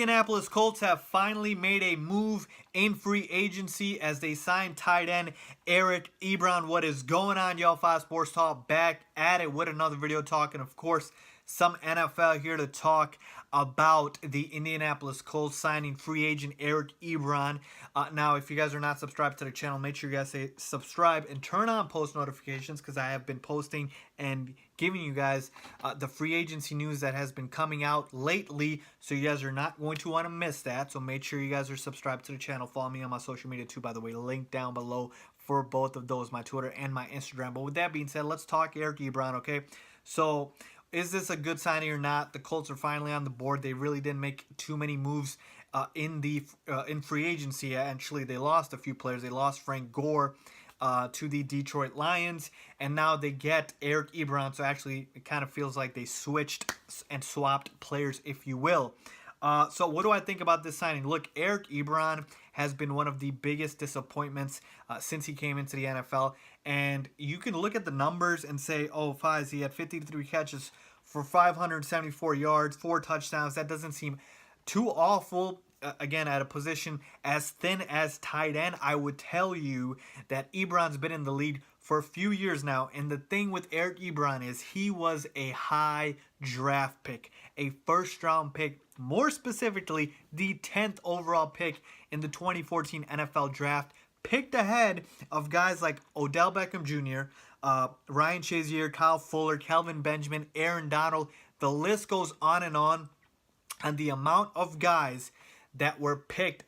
Indianapolis Colts have finally made a move in free agency as they signed tight end Eric Ebron. What is going on, y'all? 5 Sports Talk back at it with another video talking, of course, some NFL here to talk about the Indianapolis Colts signing free agent Eric Ebron. Now, if you guys are not subscribed to the channel, make sure you guys say subscribe and turn on post notifications because I have been posting and giving you guys the free agency news that has been coming out lately. So you guys are not going to want to miss that. So make sure you guys are subscribed to the channel. Follow me on my social media too, by the way. Link down below for both of those, my Twitter and my Instagram. But with that being said, let's talk Eric Ebron, okay? So is this a good signing or not? The Colts are finally on the board. They really didn't make too many moves in free agency. Actually, they lost a few players. They lost Frank Gore to the Detroit Lions, and now they get Eric Ebron. So actually, it kind of feels like they switched and swapped players, if you will. So what do I think about this signing? Look, Eric Ebron has been one of the biggest disappointments since he came into the NFL. And you can look at the numbers and say, oh, Fiz, he had 53 catches for 574 yards, 4 touchdowns. That doesn't seem too awful. Again, at a position as thin as tight end, I would tell you that Ebron's been in the league for a few years now. And the thing with Eric Ebron is he was a high draft pick, a first-round pick, more specifically the 10th overall pick in the 2014 NFL Draft, picked ahead of guys like Odell Beckham Jr., Ryan Shazier, Kyle Fuller, Kelvin Benjamin, Aaron Donald. The list goes on. And the amount of guys that were picked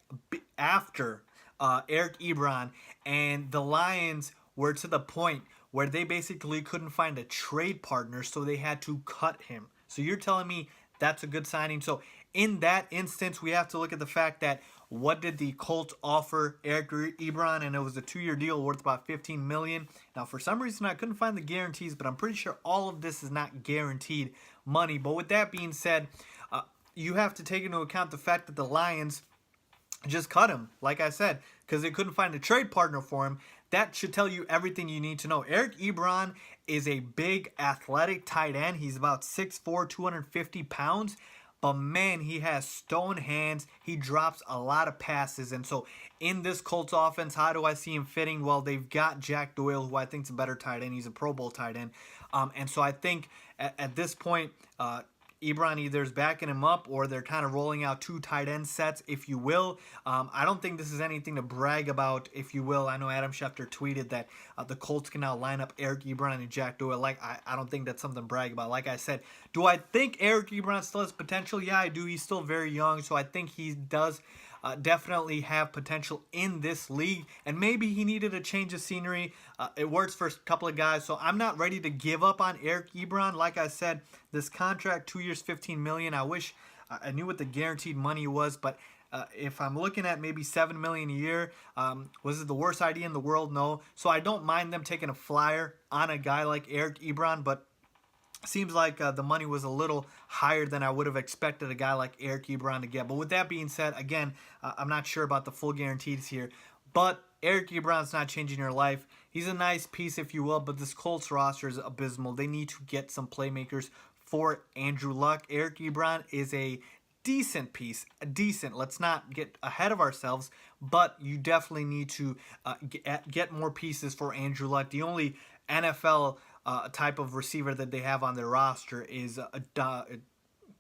after Eric Ebron, and the Lions were to the point where they basically couldn't find a trade partner, so they had to cut him. So you're telling me that's a good signing? So in that instance, we have to look at the fact that what did the Colts offer Eric Ebron? And it was a 2-year deal worth about $15 million. Now, for some reason, I couldn't find the guarantees, but I'm pretty sure all of this is not guaranteed money. But with that being said, you have to take into account the fact that the Lions just cut him, like I said, because they couldn't find a trade partner for him. That should tell you everything you need to know. Eric Ebron is a big, athletic tight end. He's about 6'4", 250 pounds. But, man, he has stone hands. He drops a lot of passes. And so, in this Colts offense, how do I see him fitting? Well, they've got Jack Doyle, who I think is a better tight end. He's a Pro Bowl tight end. And so, I think at this point, Ebron either is backing him up or they're kind of rolling out 2 tight end sets, if you will. I don't think this is anything to brag about, if you will. I know Adam Schefter tweeted that the Colts can now line up Eric Ebron and Jack Doyle. I don't think that's something to brag about. Like I said, do I think Eric Ebron still has potential? Yeah, I do. He's still very young, so I think he does definitely have potential in this league, and maybe he needed a change of scenery. It works for a couple of guys, so I'm not ready to give up on Eric Ebron. Like I said, this contract, 2 years, $15 million. I wish I knew what the guaranteed money was, but if I'm looking at maybe $7 million a year, was it the worst idea in the world? No. So I don't mind them taking a flyer on a guy like Eric Ebron, but seems like the money was a little higher than I would have expected a guy like Eric Ebron to get. But with that being said, again, I'm not sure about the full guarantees here. But Eric Ebron's not changing your life. He's a nice piece, if you will, but this Colts roster is abysmal. They need to get some playmakers for Andrew Luck. Eric Ebron is a decent piece, decent. Let's not get ahead of ourselves, but you definitely need to get more pieces for Andrew Luck. The only NFL type of receiver that they have on their roster is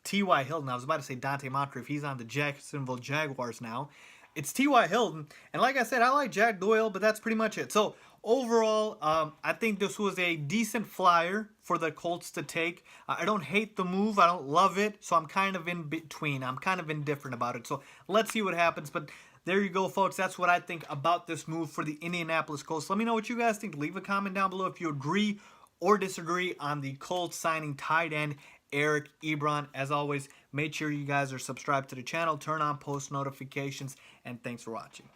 T.Y. Hilton. I was about to say Dante Moncrief. He's on the Jacksonville Jaguars now. It's T.Y. Hilton, and like I said, I like Jack Doyle, but that's pretty much it. So overall, I think this was a decent flyer for the Colts to take. I don't hate the move. I don't love it, so I'm kind of in between. I'm kind of indifferent about it. So let's see what happens, but there you go, folks. That's what I think about this move for the Indianapolis Colts. Let me know what you guys think. Leave a comment down below if you agree or disagree on the Colts signing tight end Eric Ebron. As always, make sure you guys are subscribed to the channel, turn on post notifications, and thanks for watching.